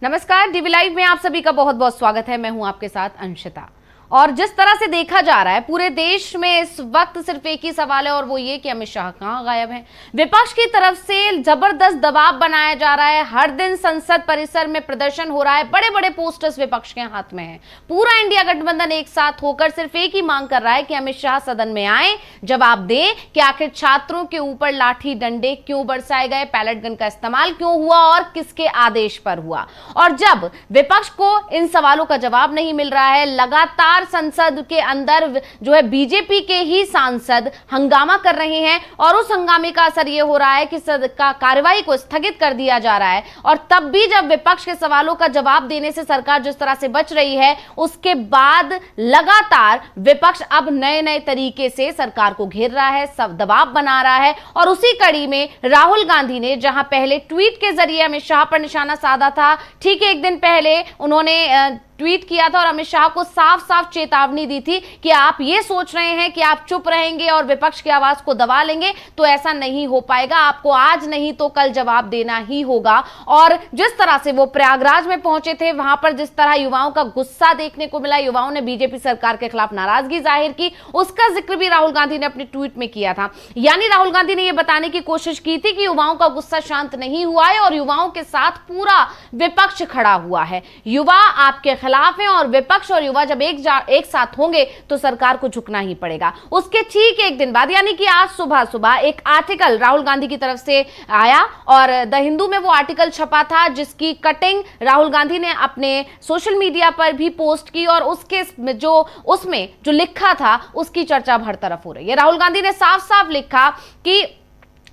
नमस्कार, DV live में आप सभी का बहुत बहुत स्वागत है। मैं हूं आपके साथ अंशिता। और जिस तरह से देखा जा रहा है पूरे देश में इस वक्त सिर्फ एक ही सवाल है और वो ये कि अमित शाह कहां गायब हैं। विपक्ष की तरफ से जबरदस्त दबाव बनाया जा रहा है। हर दिन संसद परिसर में प्रदर्शन हो रहा है, बड़े बड़े पोस्टर्स विपक्ष के हाथ में हैं। पूरा इंडिया गठबंधन एक साथ होकर सिर्फ एक ही मांग कर रहा है कि अमित शाह सदन में आए, जवाब दें कि आखिर छात्रों के ऊपर लाठी डंडे क्यों बरसाए गए, पैलेट गन का इस्तेमाल क्यों हुआ और किसके आदेश पर हुआ। और जब विपक्ष को इन सवालों का जवाब नहीं मिल रहा है, लगातार संसद के अंदर जो है बीजेपी के ही सांसद हंगामा कर रहे हैं और उस हंगामे का असर यह हो रहा है कि कार्यवाही को स्थगित कर दिया जा रहा है। और तब भी जब विपक्ष के सवालों का जवाब देने से सरकार जिस तरह से बच रही है, उसके बाद लगातार विपक्ष अब नए नए तरीके से सरकार को घेर रहा है, सब दबाव बना रहा है। और उसी कड़ी में राहुल गांधी ने जहां पहले ट्वीट के जरिए अमित शाह पर निशाना साधा था, ठीक एक दिन पहले उन्होंने ट्वीट किया था और अमित शाह को साफ साफ चेतावनी दी थी कि आप ये सोच रहे हैं कि आप चुप रहेंगे और विपक्ष की आवाज को दबा लेंगे तो ऐसा नहीं हो पाएगा, आपको आज नहीं तो कल जवाब देना ही होगा। और जिस तरह से वो प्रयागराज में पहुंचे थे, वहां पर जिस तरह युवाओं का गुस्सा देखने को मिला, युवाओं ने बीजेपी सरकार के खिलाफ नाराजगी जाहिर की, उसका जिक्र भी राहुल गांधी ने अपने ट्वीट में किया था। यानी राहुल गांधी ने यह बताने की कोशिश की थी कि युवाओं का गुस्सा शांत नहीं हुआ है और युवाओं के साथ पूरा विपक्ष खड़ा हुआ है। युवा आपके खिलाफ है और विपक्ष और युवा जब एक साथ होंगे तो सरकार को झुकना ही पड़ेगा। उसके ठीक एक दिन बाद यानी कि आज सुबह सुबह एक आर्टिकल राहुल गांधी की तरफ से आया और द हिंदू में वो आर्टिकल छपा था, जिसकी कटिंग राहुल गांधी ने अपने सोशल मीडिया पर भी पोस्ट की और उसमें जो लिखा था उसकी चर्चा हर तरफ हो रही है। राहुल गांधी ने साफ साफ लिखा कि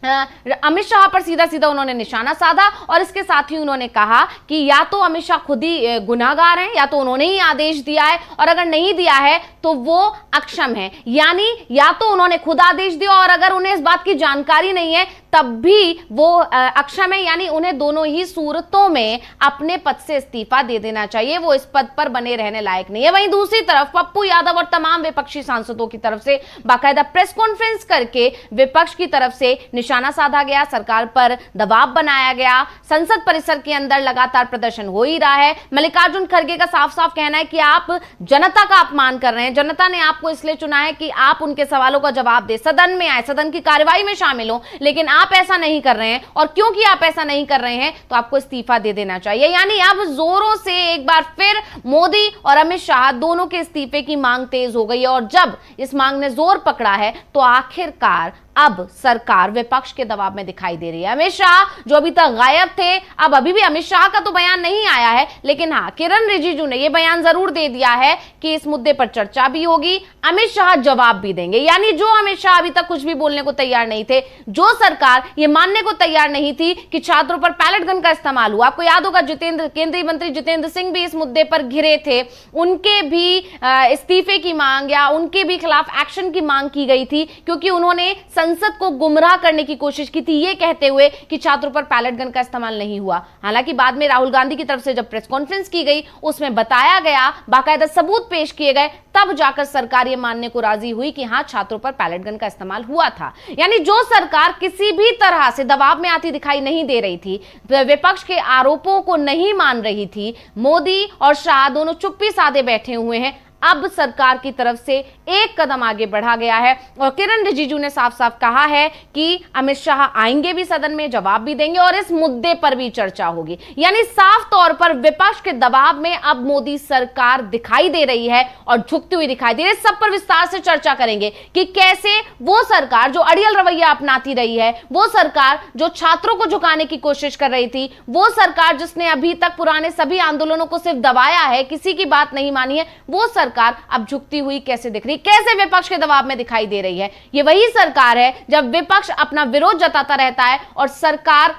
अमित शाह पर सीधा सीधा उन्होंने निशाना साधा और इसके साथ ही उन्होंने कहा कि या तो अमित शाह खुद ही गुनाहगार हैं या तो उन्होंने ही आदेश दिया है और अगर नहीं दिया है तो वो अक्षम है। यानी या तो उन्होंने खुद आदेश दिया और अगर उन्हें इस बात की जानकारी नहीं है तब भी वो अक्षम है, यानी उन्हें दोनों ही सूरतों में अपने पद से इस्तीफा दे देना चाहिए, वो इस पद पर बने रहने लायक नहीं है। वहीं दूसरी तरफ पप्पू यादव और तमाम विपक्षी सांसदों की तरफ से बाकायदा प्रेस कॉन्फ्रेंस करके विपक्ष की तरफ से निशाना साधा गया, सरकार पर दबाव बनाया गया। संसद परिसर के अंदर लगातार प्रदर्शन हो ही रहा है। मल्लिकार्जुन खड़गे का साफ साफ कहना है कि आप जनता का अपमान कर रहे हैं, जनता ने आपको इसलिए चुना है कि आप उनके सवालों का जवाब दे, सदन में आए, सदन की कार्यवाही में शामिल हो, लेकिन आप ऐसा नहीं कर रहे हैं और क्योंकि आप ऐसा नहीं कर रहे हैं तो आपको इस्तीफा दे देना चाहिए। यानी अब जोरों से एक बार फिर मोदी और अमित शाह दोनों के इस्तीफे की मांग तेज हो गई है और जब इस मांग ने जोर पकड़ा है तो आखिरकार अब सरकार विपक्ष के दबाव में दिखाई दे रही है। अमित शाह जो अभी तक गायब थे, अब अभी भी अमित शाह का तो बयान नहीं आया है, लेकिन हाँ, किरण रिजिजू ने यह बयान जरूर दे दिया है कि इस मुद्दे पर चर्चा भी होगी, अमित शाह जवाब भी देंगे। यानी जो अमित शाह अभी तक कुछ भी बोलने को तैयार नहीं थे, जो सरकार यह मानने को तैयार नहीं थी कि छात्रों पर पैलेट गन का इस्तेमाल हुआ। आपको याद होगा केंद्रीय मंत्री जितेंद्र सिंह भी इस मुद्दे पर घिरे थे, उनके भी इस्तीफे की मांग या उनके भी खिलाफ एक्शन की मांग की गई थी क्योंकि उन्होंने संसद को गुमराह करने की कोशिश की थी, यह कहते हुए कि छात्रों पर पैलेट गन का इस्तेमाल नहीं हुआ। हालांकि बाद में राहुल गांधी की तरफ से जब प्रेस कॉन्फ्रेंस की गई, उसमें बताया गया, बाकायदा सबूत पेश किए गए, तब जाकर सरकार यह मानने को राजी हुई कि हां, छात्रों पर पैलेट गन का इस्तेमाल हुआ था। यानी जो सरकार किसी भी तरह से दबाव में आती दिखाई नहीं दे रही थी, विपक्ष के आरोपों को नहीं मान रही थी, मोदी और शाह दोनों चुप्पी साधे बैठे हुए हैं। अब सरकार की तरफ से एक कदम आगे बढ़ा गया है और किरण रिजिजू ने साफ साफ कहा है कि अमित शाह आएंगे भी सदन में, जवाब भी देंगे और इस मुद्दे पर भी चर्चा होगी। यानी साफ तौर पर विपक्ष के दबाव में अब मोदी सरकार दिखाई दे रही है और झुकती हुई दिखाई दे रही है। सब पर विस्तार से चर्चा करेंगे कि कैसे वो सरकार जो अड़ियल रवैया अपनाती रही है, वो सरकार जो छात्रों को झुकाने की कोशिश कर रही थी, वो सरकार जिसने अभी तक पुराने सभी आंदोलनों को सिर्फ दबाया है, किसी की बात नहीं मानी है, वो सरकार अब झुकती हुई कैसे दिख रही, कैसे विपक्ष के दबाव में दिखाई दे रही है। ये वही सरकार है जब विपक्ष अपना विरोध जताता रहता है और सरकार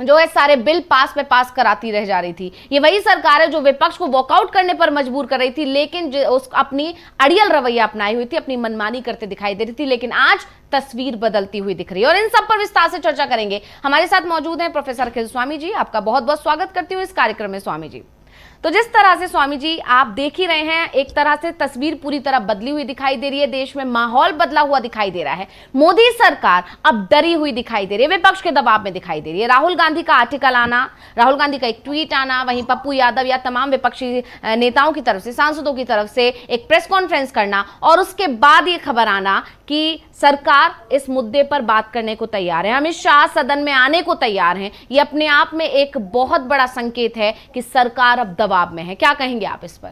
जो है सारे बिल पास पे पास कराती रह जा रही थी। ये वही सरकार है जो विपक्ष को वॉकआउट करने पर मजबूर कर रही थी, लेकिन अपनी अड़ियल रवैया अपनाई हुई थी, अपनी मनमानी करते दिखाई दे रही थी। लेकिन आज तस्वीर बदलती हुई दिख रही है और इन सब पर विस्तार से चर्चा करेंगे। हमारे साथ मौजूद हैं प्रोफेसर अखिल स्वामी जी। आपका बहुत बहुत स्वागत करती हूँ इस कार्यक्रम में स्वामी जी। तो जिस तरह से स्वामी जी आप देख ही रहे हैं, एक तरह से तस्वीर पूरी तरह बदली हुई दिखाई दे रही है, देश में माहौल बदला हुआ दिखाई दे रहा है। मोदी सरकार अब डरी हुई दिखाई दे रही है, विपक्ष के दबाव में दिखाई दे रही है। राहुल गांधी का आर्टिकल आना, राहुल गांधी का एक ट्वीट आना, वहीं पप्पू यादव या तमाम विपक्षी नेताओं की तरफ से, सांसदों की तरफ से एक प्रेस कॉन्फ्रेंस करना और उसके बाद ये खबर आना कि सरकार इस मुद्दे पर बात करने को तैयार है, अमित शाह सदन में आने को तैयार हैं, ये अपने आप में एक बहुत बड़ा संकेत है कि सरकार अब दबाव में है। क्या कहेंगे आप इस पर?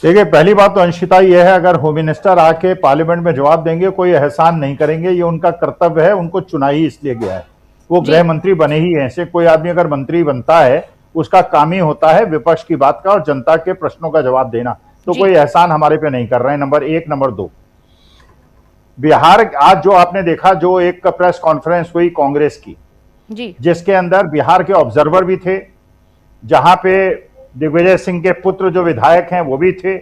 देखिए, पहली बात तो अंशिता यह है, अगर होम मिनिस्टर आके पार्लियामेंट में जवाब देंगे, कोई एहसान नहीं करेंगे, ये उनका कर्तव्य है, उनको चुना ही इसलिए गया है, वो गृह मंत्री बने ही हैं। ऐसे कोई आदमी अगर मंत्री बनता है, उसका काम ही होता है विपक्ष की बात का और जनता के प्रश्नों का जवाब देना, तो कोई एहसान हमारे पे नहीं कर रहे हैं, नंबर एक। नंबर दो, बिहार आज जो आपने देखा, जो एक प्रेस कॉन्फ्रेंस हुई कांग्रेस की जी, जिसके अंदर बिहार के ऑब्जर्वर भी थे, जहां पे दिग्विजय सिंह के पुत्र जो विधायक हैं वो भी थे,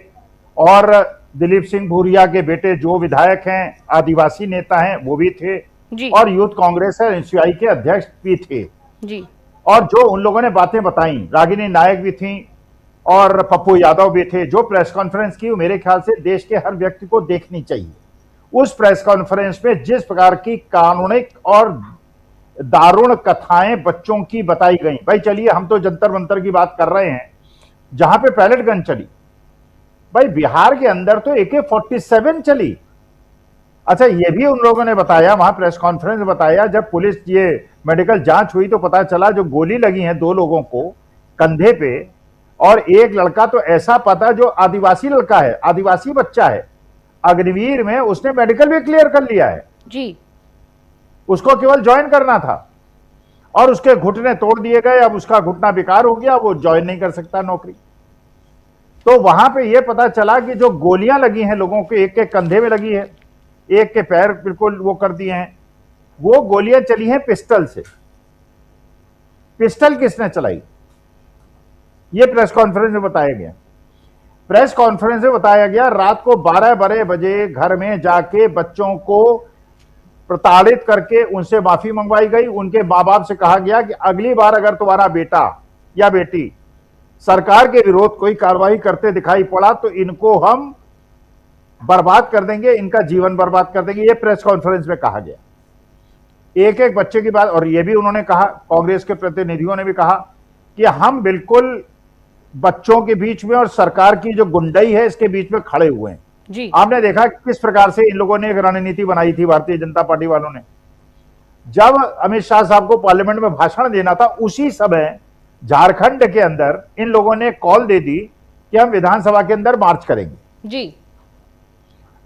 और दिलीप सिंह भूरिया के बेटे जो विधायक हैं, आदिवासी नेता हैं, वो भी थे जी, और यूथ कांग्रेस है एनसीआई के अध्यक्ष भी थे जी। और जो उन लोगों ने बातें बताई, रागिनी नायक भी थी और पप्पू यादव भी थे। जो प्रेस कॉन्फ्रेंस की, मेरे ख्याल से देश के हर व्यक्ति को देखनी चाहिए। उस प्रेस कॉन्फ्रेंस में जिस प्रकार की कानूनिक और दारुण कथाएं बच्चों की बताई गई, भाई चलिए हम तो जंतर मंतर की बात कर रहे हैं जहां पे पैलेट गन चली, भाई बिहार के अंदर तो AK-47 चली। अच्छा, ये भी उन लोगों ने बताया वहां प्रेस कॉन्फ्रेंस में बताया, जब पुलिस ये मेडिकल जांच हुई तो पता चला जो गोली लगी है 2 लोगों को कंधे पे, और एक लड़का तो ऐसा पता जो आदिवासी लड़का है, आदिवासी बच्चा है, अग्निवीर में उसने मेडिकल भी क्लियर कर लिया है जी, उसको केवल ज्वाइन करना था और उसके घुटने तोड़ दिए गए, अब उसका घुटना बेकार हो गया, वो ज्वाइन नहीं कर सकता नौकरी। तो वहां पे ये पता चला कि जो गोलियां लगी हैं लोगों के, एक के कंधे में लगी है, एक के पैर बिल्कुल वो कर दिए हैं, वो गोलियां चली हैं पिस्टल से। पिस्टल किसने चलाई, ये प्रेस कॉन्फ्रेंस में बताया गया। प्रेस कॉन्फ्रेंस में बताया गया रात को 12 बजे घर में जाके बच्चों को प्रताड़ित करके उनसे माफी मंगवाई गई। उनके मां बाप से कहा गया कि अगली बार अगर तुम्हारा बेटा या बेटी सरकार के विरोध कोई कार्रवाई करते दिखाई पड़ा तो इनको हम बर्बाद कर देंगे, इनका जीवन बर्बाद कर देंगे, ये प्रेस कॉन्फ्रेंस में कहा गया। एक एक बच्चे की बात, और ये भी उन्होंने कहा, कांग्रेस के प्रतिनिधियों ने भी कहा कि हम बिल्कुल बच्चों के बीच में और सरकार की जो गुंडाई है इसके बीच में खड़े हुए हैं जी। आपने देखा किस प्रकार से इन लोगों ने एक रणनीति बनाई थी, भारतीय जनता पार्टी वालों ने। जब अमित शाह साहब को पार्लियामेंट में भाषण देना था, उसी समय झारखंड के अंदर इन लोगों ने कॉल दे दी कि हम विधानसभा के अंदर मार्च करेंगे जी।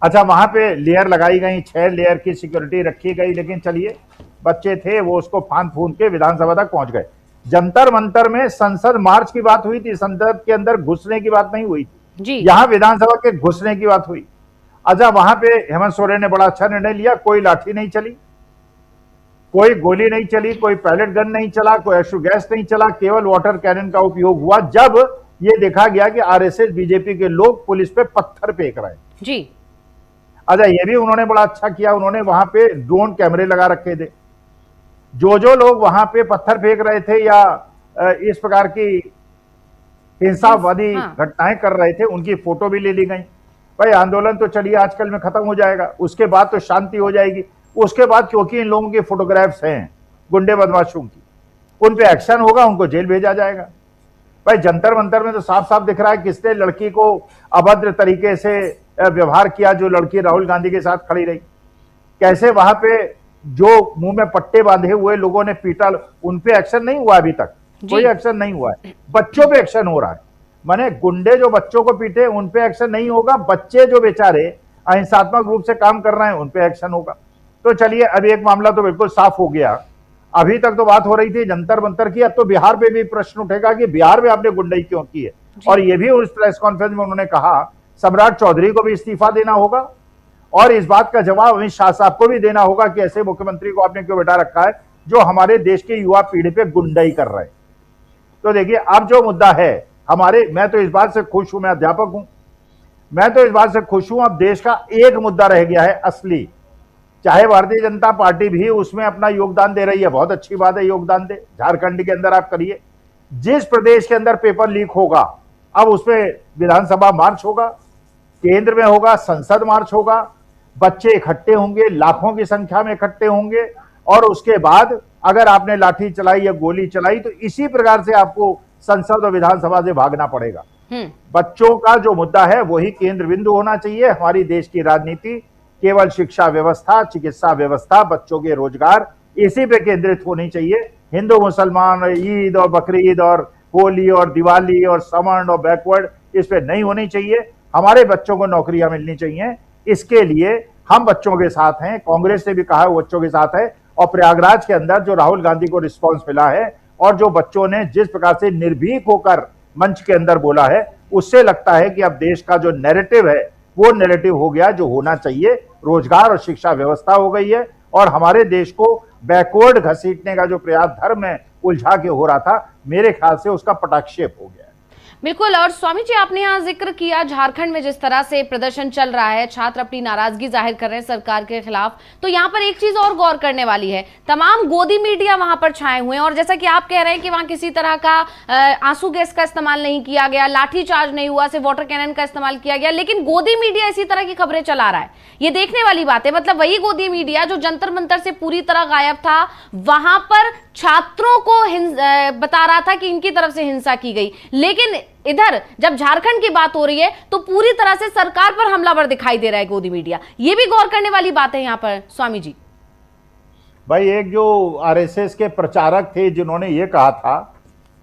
अच्छा, वहां पे लेयर लगाई गई, 6 लेयर की सिक्योरिटी रखी गई, लेकिन चलिए बच्चे थे वो उसको फांद फूंद के विधानसभा तक पहुंच गए। जंतर मंतर में संसद मार्च की बात हुई थी, संसद के अंदर घुसने की बात नहीं हुई थी, यहां विधानसभा के घुसने की बात हुई। अच्छा, वहां पे हेमंत सोरेन ने बड़ा अच्छा निर्णय लिया, कोई लाठी नहीं चली, कोई गोली नहीं चली, कोई पैलेट गन नहीं चला, कोई अश्रु गैस नहीं चला, केवल वाटर कैनन का उपयोग हुआ जब ये देखा गया कि आरएसएस बीजेपी के लोग पुलिस पे पत्थर फेंक रहे हैं जी। अच्छा, ये भी उन्होंने बड़ा अच्छा किया, उन्होंने वहां पे ड्रोन कैमरे लगा रखे थे, जो लोग वहां पे पत्थर फेंक रहे थे या इस प्रकार की हिंसावादी घटनाएं कर रहे थे उनकी फोटो भी ले ली गई। भाई आंदोलन तो चलिए आजकल में खत्म हो जाएगा, उसके बाद तो शांति हो जाएगी, उसके बाद क्योंकि इन लोगों की फोटोग्राफ्स हैं गुंडे बदमाशों की, उन पे एक्शन होगा, उनको जेल भेजा जाएगा। भाई जंतर मंतर में तो साफ साफ दिख रहा है किसने लड़की को अभद्र तरीके से व्यवहार किया, जो लड़की राहुल गांधी के साथ खड़ी रही, कैसे वहां पे जो मुंह में पट्टे बांधे हुए लोगों ने पीटा, उन पे एक्शन नहीं हुआ, अभी तक कोई एक्शन नहीं हुआ है। बच्चों पे एक्शन हो रहा है, माने गुंडे जो बच्चों को पीटे उन पे एक्शन नहीं होगा, बच्चे जो बेचारे अहिंसात्मक रूप से काम कर रहे हैं उन पे एक्शन होगा। तो चलिए अभी एक मामला तो बिल्कुल साफ हो गया। अभी तक तो बात हो रही थी जंतर मंतर की, अब तो बिहार पे भी प्रश्न उठेगा कि बिहार में आपने गुंडाई क्यों की है। और ये भी उस प्रेस कॉन्फ्रेंस में उन्होंने कहा सम्राट चौधरी को भी इस्तीफा देना होगा और इस बात का जवाब अमित शाह साहब को भी देना होगा कि ऐसे मुख्यमंत्री को आपने क्यों बैठा रखा है जो हमारे देश के युवा पीढ़ी पे गुंडाई कर रहे हैं। तो देखिए अब जो मुद्दा है हमारे, मैं तो इस बात से खुश हूं, मैं अध्यापक हूं, मैं तो इस बात से खुश हूं, अब देश का एक मुद्दा रह गया है असली, चाहे भारतीय जनता पार्टी भी उसमें अपना योगदान दे रही है, बहुत अच्छी बात है, योगदान दे, झारखंड के अंदर आप करिए, जिस प्रदेश के अंदर पेपर लीक होगा, अब उसमें विधानसभा मार्च होगा, केंद्र में होगा, संसद मार्च होगा, बच्चे इकट्ठे होंगे, लाखों की संख्या में इकट्ठे होंगे, और उसके बाद अगर आपने लाठी चलाई या गोली चलाई तो इसी प्रकार से आपको संसद और विधानसभा से भागना पड़ेगा। बच्चों का जो मुद्दा है वही केंद्र बिंदु होना चाहिए। हमारी देश की राजनीति केवल शिक्षा व्यवस्था, चिकित्सा व्यवस्था, बच्चों के रोजगार, इसी पे केंद्रित होनी चाहिए। हिंदू मुसलमान, ईद और बकरीद और होली और दिवाली और सवर्ण और बैकवर्ड, इस पे नहीं होनी चाहिए। हमारे बच्चों को नौकरियां मिलनी चाहिए। इसके लिए हम बच्चों के साथ हैं, कांग्रेस ने भी कहा वो बच्चों के साथ है। और प्रयागराज के अंदर जो राहुल गांधी को रिस्पांस मिला है और जो बच्चों ने जिस प्रकार से निर्भीक होकर मंच के अंदर बोला है, उससे लगता है कि अब देश का जो नैरेटिव है वो नैरेटिव हो गया जो होना चाहिए। रोजगार और शिक्षा व्यवस्था हो गई है और हमारे देश को बैकवर्ड घसीटने का जो प्रयास धर्म में उलझा के हो रहा था, मेरे ख्याल से उसका पटाक्षेप हो गया। बिल्कुल। और स्वामी जी, आपने यहाँ जिक्र किया झारखंड में जिस तरह से प्रदर्शन चल रहा है, छात्र अपनी नाराजगी जाहिर कर रहे हैं सरकार के खिलाफ, तो यहाँ पर एक चीज और गौर करने वाली है, तमाम गोदी मीडिया वहां पर छाए हुए हैं और जैसा कि आप कह रहे हैं कि वहां किसी तरह का आंसू गैस का इस्तेमाल नहीं किया गया, लाठी चार्ज नहीं हुआ, सिर्फ वाटर कैनन का इस्तेमाल किया गया, लेकिन गोदी मीडिया इसी तरह की खबरें चला रहा है। ये देखने वाली बात है। मतलब वही गोदी मीडिया जो जंतर मंतर से पूरी तरह गायब था, वहां पर छात्रों को बता रहा था कि इनकी तरफ से हिंसा की गई, लेकिन इधर जब झारखंड की बात हो रही है तो पूरी तरह से सरकार पर हमलावर दिखाई दे रहा है गोदी मीडिया। ये भी गौर करने वाली बात है यहाँ पर स्वामी जी। भाई, एक जो आरएसएस के प्रचारक थे जिन्होंने ये कहा था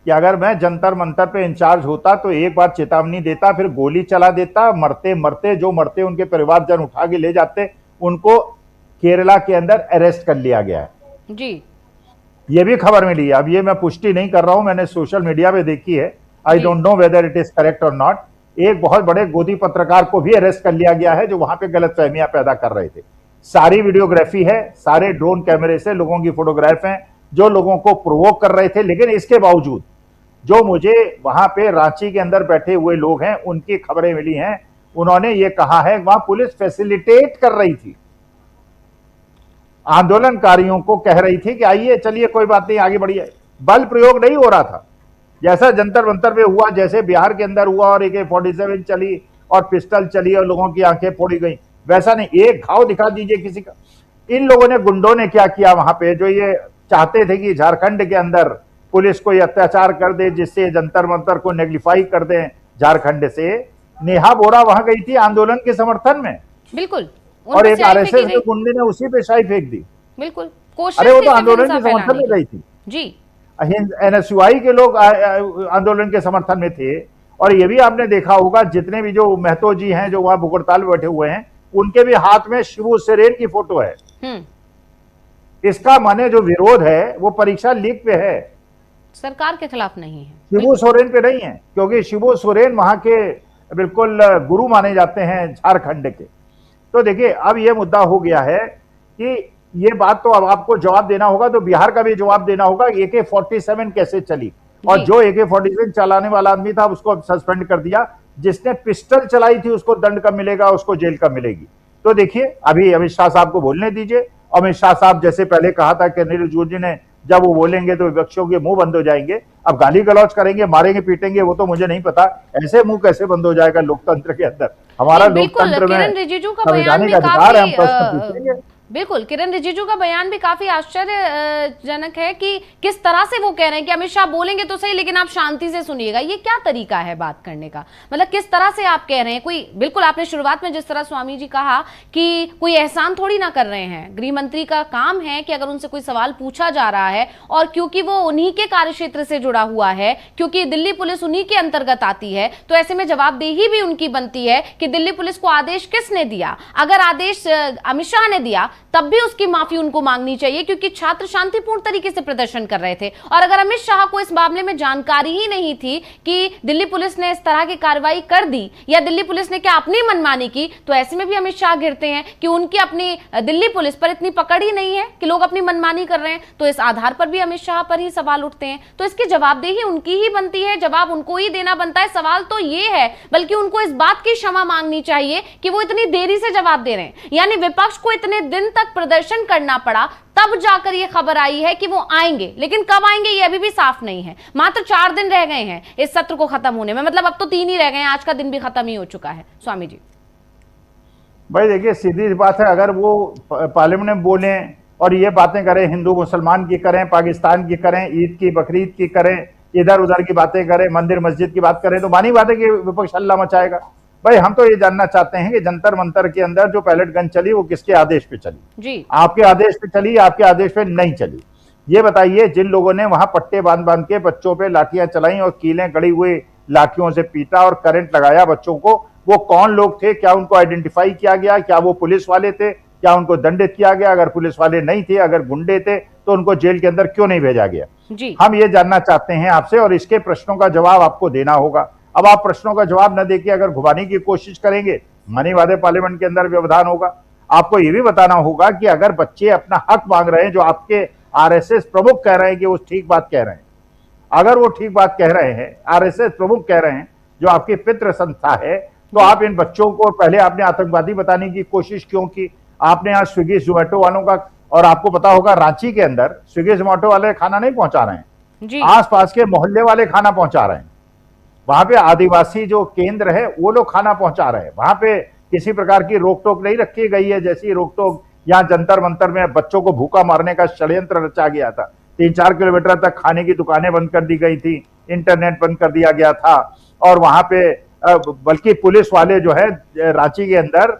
कि अगर मैं जंतर मंतर पे इंचार्ज होता तो एक बार चेतावनी देता, फिर गोली चला देता, मरते मरते जो मरते उनके परिवारजन उठा के ले जाते, उनको केरला के अंदर अरेस्ट कर लिया गया है जी। ये भी खबर मिली है। अब ये मैं पुष्टि नहीं कर रहा हूं, मैंने सोशल मीडिया पे देखी है। I don't know whether it is correct और नॉट। एक बहुत बड़े गोदी पत्रकार को भी अरेस्ट कर लिया गया है जो वहां पे गलतफहमियां पैदा कर रहे थे। सारी वीडियोग्राफी है, सारे ड्रोन कैमरे से लोगों की फोटोग्राफ हैं जो लोगों को प्रोवोक कर रहे थे। लेकिन इसके बावजूद जो मुझे वहां पे रांची के अंदर बैठे हुए लोग हैं उनकी खबरें मिली हैं, उन्होंने ये कहा है वहां पुलिस फैसिलिटेट कर रही थी, आंदोलनकारियों को कह रही थी कि आइए चलिए कोई बात नहीं आगे बढ़िए। बल प्रयोग नहीं हो रहा था जैसा जंतर मंतर पे हुआ, जैसे बिहार के अंदर हुआ और AK-47 चली और पिस्टल चली और लोगों की आंखें फोड़ी गई, वैसा नहीं। एक घाव दिखा दीजिए किसी का। इन लोगों ने, गुंडों ने क्या किया वहां पे, जो ये चाहते थे कि झारखंड के अंदर पुलिस को अत्याचार कर दे जिससे जंतर मंतर को नेग्लिफाई कर दें झारखंड से। नेहा बोरा वहां गई थी आंदोलन के समर्थन में, बिल्कुल, और एक आरएसएस के गुंडे ने उसी पे शाही फेंक दी। बिल्कुल, अरे वो तो आंदोलन के समर्थन में गई थी जी। NSUI के लोग आंदोलन के समर्थन में थे। और ये भी आपने देखा होगा जितने भी जो महतो जी हैं जो वहां भुगड़ताल में बैठे हुए हैं, उनके भी हाथ में शिबू सोरेन की फोटो है। इसका माने जो विरोध है वो परीक्षा लीक पे है, सरकार के खिलाफ नहीं है, शिबू सोरेन पे नहीं है, क्योंकि शिबू सोरेन वहां के बिल्कुल गुरु माने जाते हैं झारखंड के। तो देखिए अब ये मुद्दा हो गया है कि ये बात तो अब आपको जवाब देना होगा, तो बिहार का भी जवाब देना होगा। AK-47 कैसे चली, और जो AK-47 चलाने वाला आदमी था उसको सस्पेंड कर दिया, जिसने पिस्टल चलाई थी उसको दंड कब मिलेगा, उसको जेल कब मिलेगी। तो देखिए अभी अमित शाह साहब को बोलने दीजिए। अमित शाह साहब जैसे पहले कहा था कि रिजिजू जी ने, जब वो बोलेंगे तो विपक्षियों के मुंह बंद हो जाएंगे। अब गाली गलौज करेंगे, मारेंगे पीटेंगे, वो तो मुझे नहीं पता। ऐसे मुंह कैसे बंद हो जाएगा लोकतंत्र के अंदर? हमारा लोकतंत्र में संवैधानिक अधिकार है, हम प्रश्न पूछेंगे। बिल्कुल, किरण रिजिजू का बयान भी काफी आश्चर्यजनक है कि किस तरह से वो कह रहे हैं कि अमित शाह बोलेंगे तो सही लेकिन आप शांति से सुनिएगा। ये क्या तरीका है बात करने का? मतलब किस तरह से आप कह रहे हैं? कोई, बिल्कुल आपने शुरुआत में जिस तरह स्वामी जी कहा कि कोई एहसान थोड़ी ना कर रहे हैं। गृह मंत्री का काम है कि अगर उनसे कोई सवाल पूछा जा रहा है और क्योंकि वो उन्हीं के कार्यक्षेत्र से जुड़ा हुआ है, क्योंकि दिल्ली पुलिस उन्हीं के अंतर्गत आती है, तो ऐसे में जवाबदेही भी उनकी बनती है कि दिल्ली पुलिस को आदेश किसने दिया। अगर आदेश अमित शाह ने दिया तब भी उसकी माफी उनको मांगनी चाहिए, क्योंकि छात्र शांतिपूर्ण तरीके से प्रदर्शन कर रहे थे। और अगर अमित शाह को इस मामले में जानकारी ही नहीं थी कि दिल्ली पुलिस ने इस तरह की कार्रवाई कर दी या दिल्ली पुलिस ने क्या अपनी मनमानी की, तो ऐसे में भी अमित शाह गिरते हैं कि उनकी अपनी दिल्ली पुलिस पर इतनी पकड़ ही नहीं है कि लोग अपनी मनमानी कर रहे हैं। तो इस आधार पर भी अमित शाह पर ही सवाल उठते हैं। तो इसकी जवाबदेही उनकी ही बनती है, जवाब उनको ही देना बनता है। सवाल तो ये है, बल्कि उनको इस बात की क्षमा मांगनी चाहिए कि वो इतनी देरी से जवाब दे रहे हैं। यानी विपक्ष को इतने दिन दिन तक प्रदर्शन करना पड़ा, तब जाकर ये खबर आई है कि वो आएंगे, लेकिन कब आएंगे ये अभी भी साफ नहीं है। मात्र 4 दिन रह गए हैं इस सत्र को खत्म होने में, मतलब अब तो 3 ही रह गए हैं, आज का दिन भी खत्म ही हो चुका है। स्वामी जी भाई देखिए, सीधी बात है, अगर वो पार्लियामेंट में बोले और ये बातें करें, हिंदू मुसलमान की करें, पाकिस्तान की करें, ईद की बकरीद की करें, इधर उधर की बातें करें, मंदिर मस्जिद की बात करें, तो मानी बात है कि विपक्ष हल्ला मचाएगा। भाई हम तो ये जानना चाहते हैं कि जंतर मंतर के अंदर जो पैलेट गन चली वो किसके आदेश पे चली जी। आपके आदेश पे चली, आपके आदेश पे नहीं चली? ये बताइए। जिन लोगों ने वहां पट्टे बांध बांध के बच्चों पे लाठियां चलाई और कीलें गड़ी हुई लाठियों से पीटा और करंट लगाया बच्चों को, वो कौन लोग थे? क्या उनको आइडेंटिफाई किया गया? क्या वो पुलिस वाले थे? क्या उनको दंडित किया गया? अगर पुलिस वाले नहीं थे, अगर गुंडे थे, तो उनको जेल के अंदर क्यों नहीं भेजा गया जी। हम ये जानना चाहते हैं आपसे, और इसके प्रश्नों का जवाब आपको देना होगा। अब आप प्रश्नों का जवाब न देके अगर घुमाने की कोशिश करेंगे, मानी वादे पार्लियामेंट के अंदर व्यवधान होगा। आपको ये भी बताना होगा कि अगर बच्चे अपना हक मांग रहे हैं, जो आपके आरएसएस प्रमुख कह रहे हैं कि वो ठीक बात कह रहे हैं, अगर वो ठीक बात कह रहे हैं, आरएसएस प्रमुख कह रहे हैं, जो आपकी पितृ संस्था है, तो आप इन बच्चों को पहले आपने आतंकवादी बताने की कोशिश क्यों की? आपने आज स्विगी जोमेटो वालों का, और आपको पता होगा रांची के अंदर स्विगी जोमेटो वाले खाना नहीं पहुंचा रहे हैं जी। आसपास के मोहल्ले वाले खाना पहुंचा रहे हैं। वहां पे आदिवासी जो केंद्र है वो लोग खाना पहुंचा रहे हैं। वहां पे किसी प्रकार की रोक टोक नहीं रखी गई है, जैसी रोक टोक यहाँ जंतर मंतर में बच्चों को भूखा मारने का षड्यंत्र रचा गया था। 3-4 किलोमीटर तक खाने की दुकानें बंद कर दी गई थी, इंटरनेट बंद कर दिया गया था, और वहां पे बल्कि पुलिस वाले जो है रांची के अंदर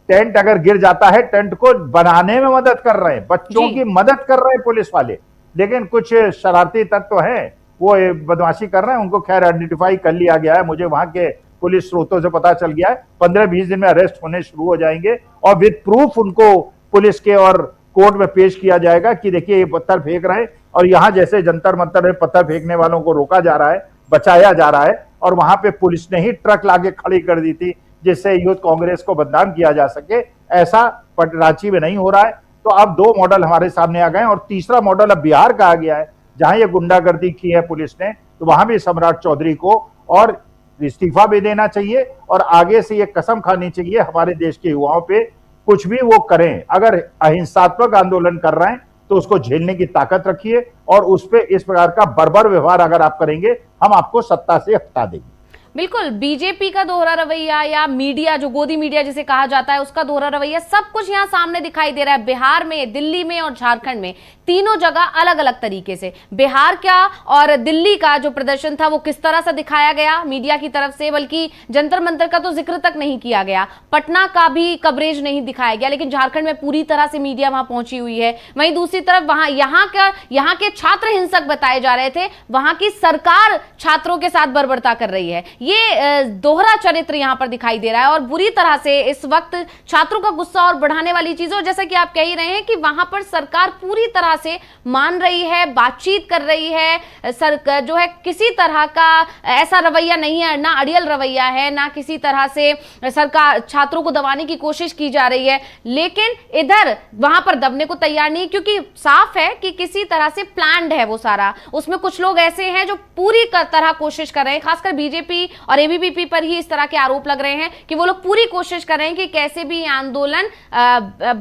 टेंट अगर गिर जाता है, टेंट को बनाने में मदद कर रहे हैं, बच्चों की मदद कर रहे हैं पुलिस वाले। लेकिन कुछ शरारती तत्व हैं, वो बदमाशी कर रहे हैं, उनको खैर आइडेंटिफाई कर लिया गया है। मुझे वहां के पुलिस स्रोतों से पता चल गया है 15-20 दिन में अरेस्ट होने शुरू हो जाएंगे, और विद प्रूफ उनको पुलिस के और कोर्ट में पेश किया जाएगा कि देखिए ये पत्थर फेंक रहे हैं, और यहाँ जैसे जंतर मंतर में पत्थर फेंकने वालों को रोका जा रहा है, बचाया जा रहा है, और वहां पे पुलिस ने ही ट्रक लाके खड़ी कर दी थी जिससे यूथ कांग्रेस को बदनाम किया जा सके। ऐसा रांची में नहीं हो रहा है। तो अब 2 मॉडल हमारे सामने आ गए, और तीसरा मॉडल अब बिहार का आ गया है, जहां ये गुंडागर्दी की है पुलिस ने। तो वहां भी सम्राट चौधरी को और इस्तीफा भी देना चाहिए, और आगे से ये कसम खानी चाहिए हमारे देश के युवाओं पे, कुछ भी वो करें, अगर अहिंसात्मक आंदोलन कर रहे हैं तो उसको झेलने की ताकत रखिए, और उस पे इस प्रकार का बर्बर व्यवहार अगर आप करेंगे, हम आपको सत्ता से हटा देंगे। बिल्कुल, बीजेपी का दोहरा रवैया या मीडिया, जो गोदी मीडिया जिसे कहा जाता है, उसका दोहरा रवैया, सब कुछ यहाँ सामने दिखाई दे रहा है। बिहार में, दिल्ली में और झारखंड में, तीनों जगह अलग अलग तरीके से। बिहार का और दिल्ली का जो प्रदर्शन था वो किस तरह से दिखाया गया मीडिया की तरफ से, बल्कि जंतर मंतर का तो जिक्र तक नहीं किया गया, पटना का भी कवरेज नहीं दिखाया गया, लेकिन झारखंड में पूरी तरह से मीडिया वहां पहुंची हुई है। वहीं दूसरी तरफ वहां यहाँ के छात्र हिंसक बताए जा रहे थे, वहां की सरकार छात्रों के साथ बर्बरता कर रही है। ये दोहरा चरित्र यहां पर दिखाई दे रहा है, और बुरी तरह से इस वक्त छात्रों का गुस्सा और बढ़ाने वाली चीजों, जैसा कि आप कह ही रहे हैं कि वहां पर सरकार पूरी तरह से मान रही है, बातचीत कर रही है, सरकार जो है किसी तरह का ऐसा रवैया नहीं है, ना अड़ियल रवैया है, ना किसी तरह से सरकार छात्रों को दबाने की कोशिश की जा रही है। लेकिन इधर वहां पर दबने को तैयार नहीं, क्योंकि साफ है कि किसी तरह से प्लान्ड है वो सारा। उसमें कुछ लोग ऐसे हैं जो पूरी तरह कोशिश कर रहे हैं, खासकर बीजेपी और एबीवीपी पर ही इस तरह के आरोप लग रहे हैं कि वो लोग पूरी कोशिश कर रहे हैं कि कैसे भी आंदोलन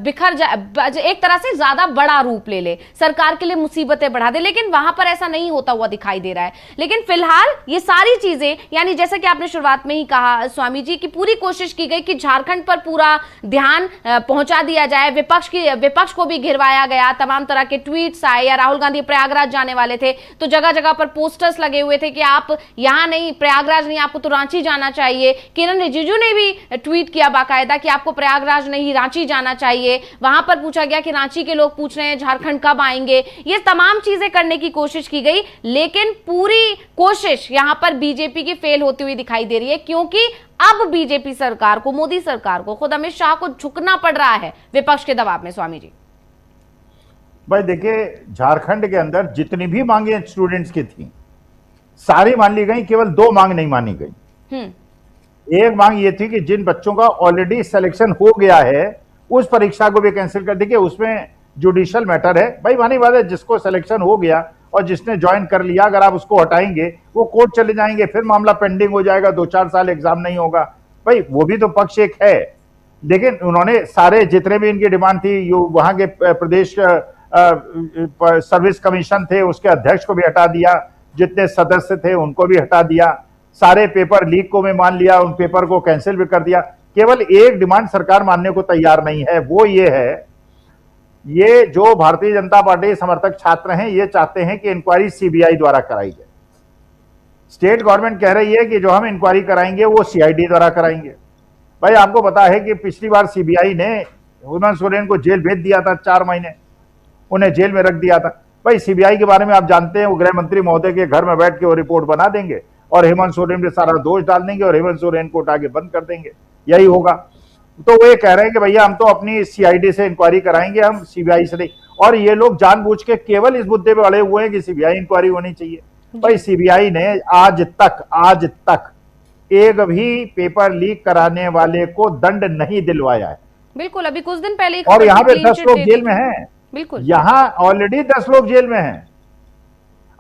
बिखर जाए, एक तरह से ज्यादा बड़ा रूप ले ले, सरकार के लिए मुसीबतें बढ़ा दे। लेकिन वहां पर ऐसा नहीं होता हुआ दिखाई दे रहा है। लेकिन फिलहाल ये सारी चीजें, यानी जैसा कि आपने शुरुआत में ही कहा स्वामी जी, की पूरी कोशिश की गई कि झारखंड पर पूरा ध्यान पहुंचा दिया जाए, विपक्ष को भी घिरवाया गया, तमाम तरह के ट्वीट्स आए, या राहुल गांधी प्रयागराज जाने वाले थे तो जगह जगह पर पोस्टर्स लगे हुए थे कि आप यहां नहीं, प्रयागराज नहीं, आपको तो रांची जाना चाहिए। किरण रिजिजू ने भी ट्वीट किया बाकायदा कि आपको प्रयागराज नहीं, रांची जाना चाहिए। वहां पर पूछा गया कि रांची के लोग पूछ रहे हैं झारखंड कब आएंगे। ये तमाम चीजें करने की कोशिश की गई, लेकिन पूरी कोशिश यहां पर बीजेपी की फेल होती हुई दिखाई दे रही है, क्योंकि अब बीजेपी सरकार को, मोदी सरकार को, खुद अमित शाह को झुकना पड़ रहा है विपक्ष के दबाव में। स्वामी जी भाई देखिए, झारखंड के अंदर जितनी भी मांगे स्टूडेंट्स की थी सारी मान ली गई, केवल 2 मांग नहीं मानी गई। एक मांग ये थी कि जिन बच्चों का ऑलरेडी सिलेक्शन हो गया है उस परीक्षा को भी कैंसिल कर देखिए, उसमें जुडिशियल मैटर है। भाई मानी बात है, जिसको सिलेक्शन हो गया और जिसने ज्वाइन कर लिया, अगर आप उसको हटाएंगे वो कोर्ट चले जाएंगे, फिर मामला पेंडिंग हो जाएगा, 2-4 साल एग्जाम नहीं होगा। भाई वो भी तो पक्ष एक है। लेकिन उन्होंने सारे जितने भी इनकी डिमांड थी, वहां के प्रदेश सर्विस कमीशन थे उसके अध्यक्ष को भी हटा दिया, जितने सदस्य थे उनको भी हटा दिया, सारे पेपर लीक को भी मान लिया, उन पेपर को कैंसिल भी कर दिया। केवल एक डिमांड सरकार मानने को तैयार नहीं है, वो ये है, ये जो भारतीय जनता पार्टी समर्थक छात्र हैं ये चाहते हैं कि इंक्वायरी सीबीआई द्वारा कराई जाए। स्टेट गवर्नमेंट कह रही है कि जो हम इंक्वायरी कराएंगे वो सीआईडी द्वारा कराएंगे। भाई आपको पता है कि पिछली बार सीबीआई ने हेमंत सोरेन को जेल भेज दिया था, 4 महीने उन्हें जेल में रख दिया था। भाई सीबीआई के बारे में आप जानते हैं, वो गृह मंत्री महोदय के घर में बैठ के वो रिपोर्ट बना देंगे और हेमंत सोरेन पे सारा दोष डाल देंगे और हेमंत सोरेन को उठा के बंद कर देंगे, यही होगा। तो वो ये कह रहे हैं कि भैया हम तो अपनी सीआईडी से इंक्वायरी कराएंगे, हम सीबीआई से नहीं। और ये लोग जानबूझ के केवल इस मुद्दे पे अड़े हुए हैं कि सीबीआई इंक्वायरी होनी चाहिए। भाई सीबीआई ने आज तक एक भी पेपर लीक कराने वाले को दंड नहीं दिलवाया है। बिल्कुल, अभी कुछ दिन पहले और यहाँ पे 10 लोग जेल में हैं। बिल्कुल, यहाँ ऑलरेडी 10 लोग जेल में हैं।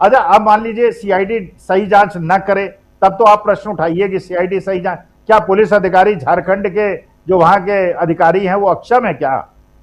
अच्छा, अब मान लीजिए सीआईडी सही जांच न करे, तब तो आप प्रश्न उठाइए कि सीआईडी सही जांच, क्या पुलिस अधिकारी झारखंड के जो वहां के अधिकारी हैं वो अक्षम है क्या?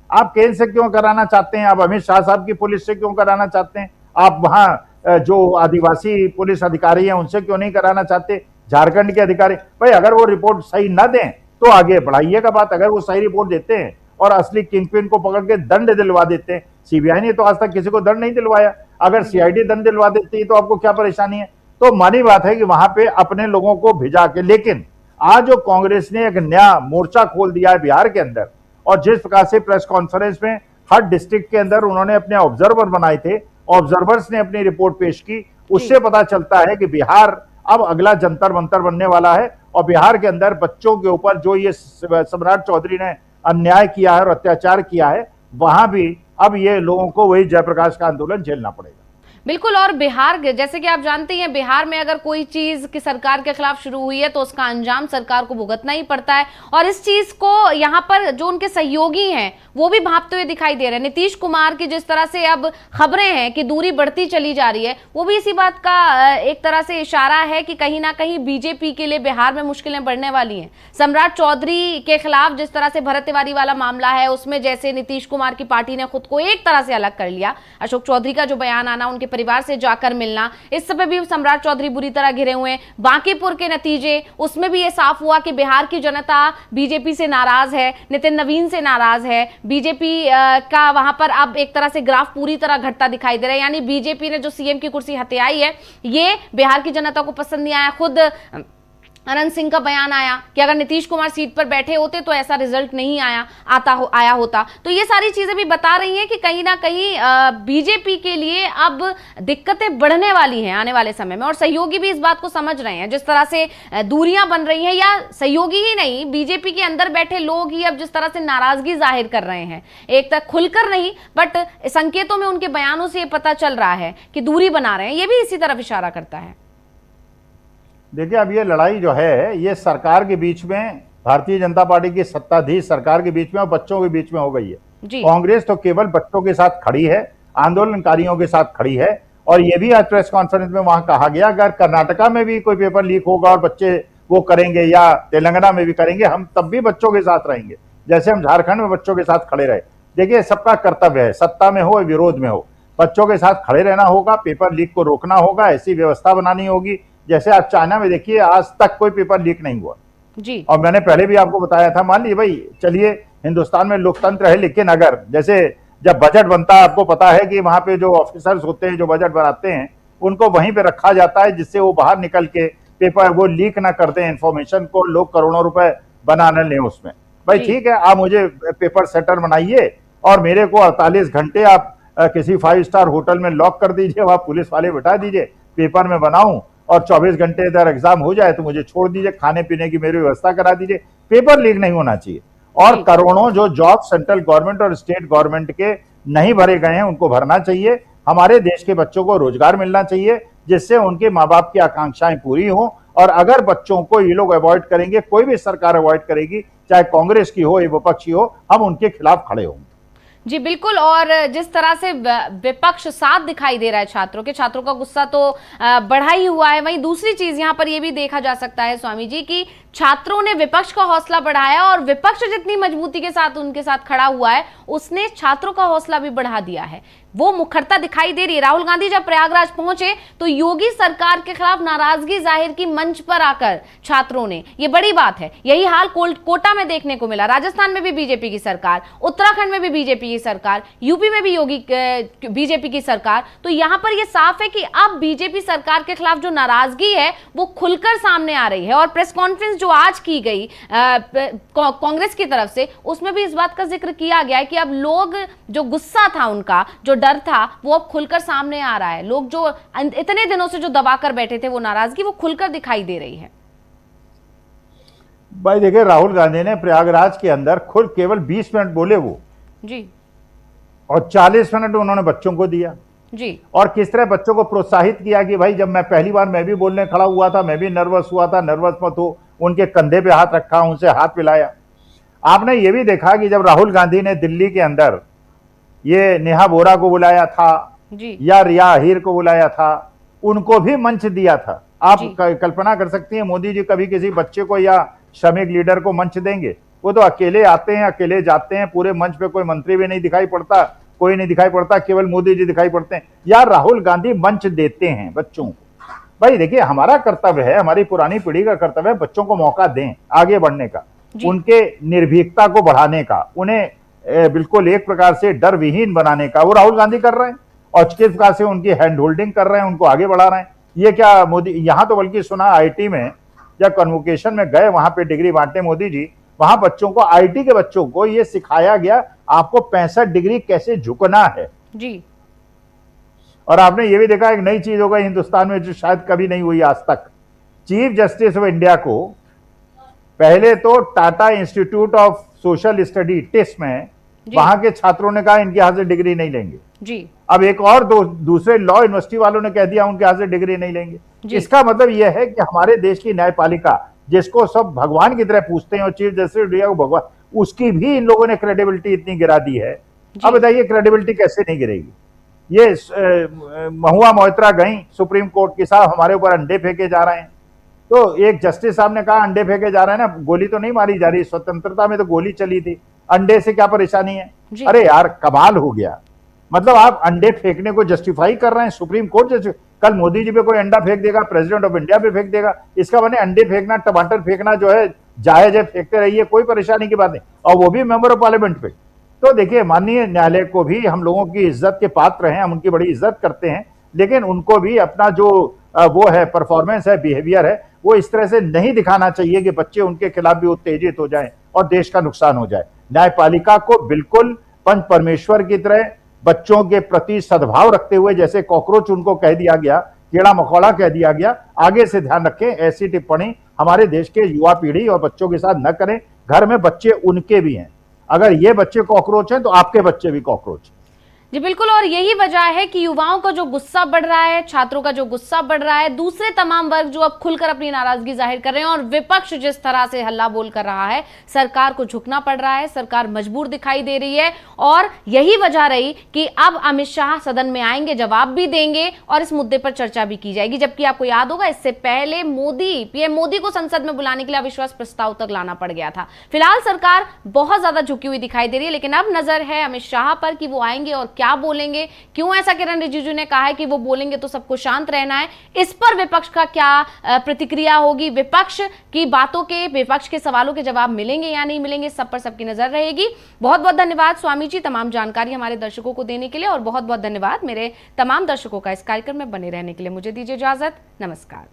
आप केंद्र से क्यों कराना चाहते हैं? आप अमित शाह साहब की पुलिस से क्यों कराना चाहते हैं? आप वहां जो आदिवासी पुलिस अधिकारी हैं उनसे क्यों नहीं कराना चाहते? झारखंड के अधिकारी, भाई अगर वो रिपोर्ट सही न दें तो आगे बढ़ाइएगा बात। अगर वो सही रिपोर्ट देते हैं और असली किंगपिन को पकड़ के दंड दिलवा देते हैं, सीबीआई ने तो आज तक किसी को दंड नहीं दिलवाया, अगर सीआईडी दंड दिलवा देती है तो आपको क्या परेशानी है? तो मानी बात है कि वहां पे अपने लोगों को भिजा के, लेकिन आज जो कांग्रेस ने एक नया मोर्चा खोल दिया है बिहार के अंदर, और जिस प्रकार से प्रेस कॉन्फ्रेंस में हर डिस्ट्रिक्ट के अंदर उन्होंने अपने ऑब्जर्वर बनाए थे, ऑब्जर्वर्स ने अपनी रिपोर्ट पेश की, उससे पता चलता है कि बिहार अब अगला जंतर मंतर बनने वाला है। और बिहार के अंदर बच्चों के ऊपर जो ये सम्राट चौधरी ने अन्याय किया है और अत्याचार किया है, वहां भी अब ये लोगों को वही जयप्रकाश का आंदोलन झेलना पड़ेगा। बिल्कुल, और बिहार जैसे कि आप जानते हैं, बिहार में अगर कोई चीज की सरकार के खिलाफ शुरू हुई है तो उसका अंजाम सरकार को भुगतना ही पड़ता है। और इस चीज को यहाँ पर जो उनके सहयोगी हैं वो भी भांपते हुए दिखाई दे रहे हैं। नीतीश कुमार की जिस तरह से अब खबरें हैं कि दूरी बढ़ती चली जा रही है, वो भी इसी बात का एक तरह से इशारा है कि कहीं ना कहीं बीजेपी के लिए बिहार में मुश्किलें बढ़ने वाली हैं। सम्राट चौधरी के खिलाफ जिस तरह से भरत तिवारी वाला मामला है, उसमें जैसे नीतीश कुमार की पार्टी ने खुद को एक तरह से अलग कर लिया, अशोक चौधरी का जो बयान आना, उनके परिवार से जाकर मिलना, इस समय भी सम्राट चौधरी बुरी तरह घिरे हुए हैं। बांकीपुर के नतीजे, उसमें भी यह साफ हुआ कि बिहार की जनता बीजेपी से नाराज है, नितिन नवीन से नाराज है। बीजेपी का वहां पर अब एक तरह से ग्राफ पूरी तरह घटता दिखाई दे रहा है, यानी बीजेपी ने जो सीएम की कुर्सी हथियाई है, ये बिहार की जनता को पसंद नहीं आया। खुद अनंत सिंह का बयान आया कि अगर नीतीश कुमार सीट पर बैठे होते तो ऐसा रिजल्ट नहीं आया होता। तो ये सारी चीजें भी बता रही हैं कि कहीं ना कहीं बीजेपी के लिए अब दिक्कतें बढ़ने वाली हैं आने वाले समय में। और सहयोगी भी इस बात को समझ रहे हैं, जिस तरह से दूरियां बन रही हैं, या सहयोगी ही नहीं, बीजेपी के अंदर बैठे लोग ही अब जिस तरह से नाराजगी जाहिर कर रहे हैं, एक तक खुलकर नहीं बट संकेतों में उनके बयानों से ये पता चल रहा है कि दूरी बना रहे हैं। ये भी इसी तरफ इशारा करता है। देखिए, अब ये लड़ाई जो है ये सरकार के बीच में, भारतीय जनता पार्टी की सत्ताधीश सरकार के बीच में और बच्चों के बीच में हो गई है। कांग्रेस तो केवल बच्चों के साथ खड़ी है, आंदोलनकारियों के साथ खड़ी है। और ये भी आज प्रेस कॉन्फ्रेंस में वहां कहा गया, अगर कर्नाटका में भी कोई पेपर लीक होगा और बच्चे वो करेंगे या तेलंगाना में भी करेंगे, हम तब भी बच्चों के साथ रहेंगे, जैसे हम झारखंड में बच्चों के साथ खड़े रहे। देखिए, सबका कर्तव्य है, सत्ता में हो विरोध में हो, बच्चों के साथ खड़े रहना होगा, पेपर लीक को रोकना होगा, ऐसी व्यवस्था बनानी होगी। जैसे आप चाइना में देखिए, आज तक कोई पेपर लीक नहीं हुआ जी। और मैंने पहले भी आपको बताया था, मान लीजिए भाई चलिए हिंदुस्तान में लोकतंत्र है, लेकिन अगर जैसे जब बजट बनता है, आपको पता है कि वहां पे जो ऑफिसर्स होते हैं जो बजट बनाते हैं, उनको वहीं पे रखा जाता है जिससे वो बाहर निकल के पेपर वो लीक ना करते हैं, इंफॉर्मेशन को लोग करोड़ों रुपए बना न लें उसमें। भाई ठीक है, आप मुझे पेपर सेटर बनाइए और मेरे को 48 घंटे आप किसी 5 स्टार होटल में लॉक कर दीजिए, वहां पुलिस वाले बिठा दीजिए, पेपर में बनाऊं और 24 घंटे इधर एग्जाम हो जाए तो मुझे छोड़ दीजिए, खाने पीने की मेरी व्यवस्था करा दीजिए, पेपर लीक नहीं होना चाहिए। और करोड़ों जो जॉब सेंट्रल गवर्नमेंट और स्टेट गवर्नमेंट के नहीं भरे गए हैं उनको भरना चाहिए। हमारे देश के बच्चों को रोजगार मिलना चाहिए जिससे उनके माँ बाप की आकांक्षाएं पूरी हों। और अगर बच्चों को ये लोग अवॉइड करेंगे, कोई भी सरकार अवॉइड करेगी, चाहे कांग्रेस की हो या विपक्षी हो, हम उनके खिलाफ खड़े होंगे। जी बिल्कुल। और जिस तरह से विपक्ष साथ दिखाई दे रहा है छात्रों का गुस्सा तो बढ़ा ही हुआ है। वहीं दूसरी चीज यहां पर यह भी देखा जा सकता है स्वामी जी की छात्रों ने विपक्ष का हौसला बढ़ाया और विपक्ष जितनी मजबूती के साथ उनके साथ खड़ा हुआ है उसने छात्रों का हौसला भी बढ़ा दिया है। वो मुखरता दिखाई दे रही है। राहुल गांधी जब प्रयागराज पहुंचे तो योगी सरकार के खिलाफ नाराजगी जाहिर की मंच पर आकर छात्रों ने, ये बड़ी बात है। यही हाल कोटा में देखने को मिला। राजस्थान में भी बीजेपी की सरकार, उत्तराखंड में भी बीजेपी की सरकार, यूपी में भी योगी बीजेपी की सरकार। तो यहां पर यह साफ है कि अब बीजेपी सरकार के खिलाफ जो नाराजगी है वो खुलकर सामने आ रही है। और प्रेस कॉन्फ्रेंस जो आज की गई कांग्रेस की तरफ से, उसमें भी इस बात का जिक्र किया गया है कि अब लोग जो गुस्सा था, उनका जो डर था, वो अब खुलकर सामने आ रहा है। लोग जो इतने दिनों से जो दबाकर बैठे थे वो नाराजगी वो खुलकर दिखाई दे रही है। भाई देखिए, राहुल गांधी ने प्रयागराज के अंदर खुद केवल 20 मिनट बोले वो जी, और 40 मिनट उन्होंने बच्चों को दिया जी। और किस तरह बच्चों को प्रोत्साहित किया कि भाई जब मैं पहली बार मैं भी बोलने खड़ा हुआ था, मैं भी नर्वस हुआ था, नर्वस मत हो। उनके कंधे पे हाथ रखा, उनसे हाथ मिलाया। आपने ये भी देखा कि जब राहुल गांधी ने दिल्ली के अंदर ये नेहा बोरा को बुलाया था जी, या रिया अहीर को बुलाया था, उनको भी मंच दिया था। आप कल्पना कर सकती हैं मोदी जी कभी किसी बच्चे को या श्रमिक लीडर को मंच देंगे? वो तो अकेले आते हैं, अकेले जाते हैं। पूरे मंच पे कोई मंत्री भी नहीं दिखाई पड़ता, कोई नहीं दिखाई पड़ता, केवल मोदी जी दिखाई पड़ते हैं। या राहुल गांधी मंच देते हैं बच्चों को। भाई देखिए, हमारा कर्तव्य है, हमारी पुरानी पीढ़ी का कर्तव्य है, बच्चों को मौका दें आगे बढ़ने का, उनके निर्भीकता को बढ़ाने का, उन्हें बिल्कुल एक प्रकार से डर विहीन बनाने का। वो राहुल गांधी कर रहे हैं और किस प्रकार से उनकी हैंड होल्डिंग कर रहे हैं, उनको आगे बढ़ा रहे हैं। ये क्या मोदी, यहां तो बल्कि सुना आईटी में जब कन्वोकेशन में गए, वहां पे डिग्री बांटे मोदी जी, वहां बच्चों को, आईटी के बच्चों को ये सिखाया गया आपको 65 डिग्री कैसे झुकना है जी। और आपने ये भी देखा, एक नई चीज होगा हिंदुस्तान में जो शायद कभी नहीं हुई आज तक। चीफ जस्टिस ऑफ इंडिया को पहले तो Tata institute of social study TISS में वहां के छात्रों ने कहा इनके यहां से डिग्री नहीं लेंगे जी। अब एक और दूसरे लॉ यूनिवर्सिटी वालों ने कह दिया उनके यहां से डिग्री नहीं लेंगे। इसका मतलब यह है कि हमारे देश की न्यायपालिका, जिसको सब भगवान की तरह पूछते हैं और चीफ जस्टिस ऑफ इंडिया को भगवान, उसकी भी इन लोगों ने क्रेडिबिलिटी इतनी गिरा दी है। अब बताइए क्रेडिबिलिटी कैसे नहीं गिरेगी? ये महुआ मोइत्रा गई सुप्रीम कोर्ट की, साहब हमारे ऊपर अंडे फेंके जा रहे हैं। तो एक जस्टिस साहब ने कहा अंडे फेंके जा रहे हैं ना, गोली तो नहीं मारी जा रही, स्वतंत्रता में तो गोली चली थी, अंडे से क्या परेशानी है? अरे यार कमाल हो गया। मतलब आप अंडे फेंकने को जस्टिफाई कर रहे हैं, सुप्रीम कोर्ट कल मोदी जी पे कोई अंडा फेंक देगा, प्रेसिडेंट ऑफ इंडिया पे फेंक देगा, इसका माने अंडे फेंकना, टमाटर फेंकना जो है जायज है, फेंकते रहिए, कोई परेशानी की बात नहीं, और वो भी मेंबर ऑफ पार्लियामेंट पे। तो देखिए, माननीय न्यायालय को भी हम लोगों की इज्जत के पात्र हैं, हम उनकी बड़ी इज्जत करते हैं, लेकिन उनको भी अपना जो वो है परफॉर्मेंस है, बिहेवियर है, वो इस तरह से नहीं दिखाना चाहिए कि बच्चे उनके खिलाफ भी उत्तेजित हो जाएं और देश का नुकसान हो जाए। न्यायपालिका को बिल्कुल पंच परमेश्वर की तरह बच्चों के प्रति सद्भाव रखते हुए, जैसे कॉकरोच उनको कह दिया गया, कीड़ा मकोड़ा कह दिया गया, आगे से ध्यान रखें ऐसी टिप्पणी हमारे देश के युवा पीढ़ी और बच्चों के साथ न करें। घर में बच्चे उनके भी हैं, अगर ये बच्चे कॉकरोच हैं तो आपके बच्चे भी कॉकरोच। जी बिल्कुल। और यही वजह है कि युवाओं का जो गुस्सा बढ़ रहा है, छात्रों का जो गुस्सा बढ़ रहा है, दूसरे तमाम वर्ग जो अब खुलकर अपनी नाराजगी जाहिर कर रहे हैं, और विपक्ष जिस तरह से हल्ला बोल कर रहा है, सरकार को झुकना पड़ रहा है, सरकार मजबूर दिखाई दे रही है। और यही वजह रही कि अब अमित शाह सदन में आएंगे, जवाब भी देंगे और इस मुद्दे पर चर्चा भी की जाएगी। जबकि आपको याद होगा इससे पहले पीएम मोदी को संसद में बुलाने के लिए अविश्वास प्रस्ताव तक लाना पड़ गया था। फिलहाल सरकार बहुत ज्यादा झुकी हुई दिखाई दे रही है, लेकिन अब नजर है अमित शाह पर कि वो आएंगे और क्या बोलेंगे। क्यों ऐसा किरण रिजिजू ने कहा है कि वो बोलेंगे तो सबको शांत रहना है, इस पर विपक्ष का क्या प्रतिक्रिया होगी, विपक्ष की बातों के, विपक्ष के सवालों के जवाब मिलेंगे या नहीं मिलेंगे, सब पर सबकी नजर रहेगी। बहुत बहुत धन्यवाद स्वामी जी तमाम जानकारी हमारे दर्शकों को देने के लिए, और बहुत बहुत धन्यवाद मेरे तमाम दर्शकों का इस कार्यक्रम में बने रहने के लिए। मुझे दीजिए इजाजत, नमस्कार।